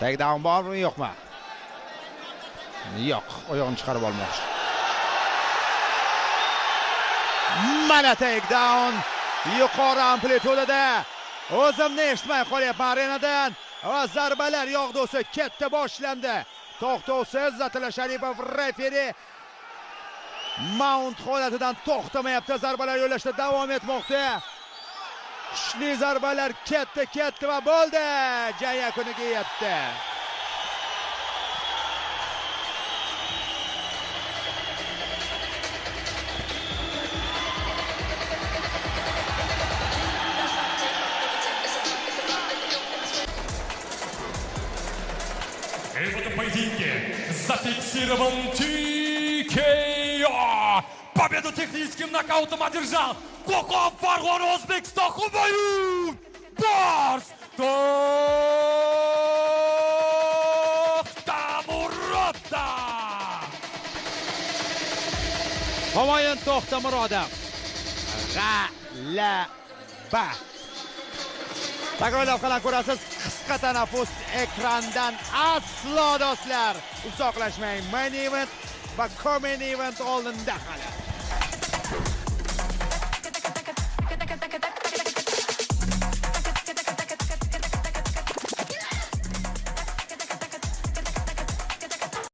Takedown bormi, yo'qmi? Yo'q, oyog'ini chiqarib olmoqchi. Mana takedown yuqori amplitudada. O'zimni eshitmay qolyapman arenadan. Va zarbalar yog'dusi katta boshlandi. To'xtovsiz Zatila Sharipov referi mount holatidan to'xtamayapti. Zarbalar yo'llashda davom etmoqda. Kuchli zarbalar katta va bo'ldi. Jang yakuniga yetdi. В этом поединке зафиксирован TKO. Победу техническим нокаутом одержал Kokov Farg'ona O'zbekiston Humayun Bors To'xtamurodov. Humayun To'xtamurodov g'alaba. Takrorlab qalan ko'rasiz, qisqa tanaffus ekrandan aslo do'stlar uzoqlashmang. Main event va co-main event oldinda hali.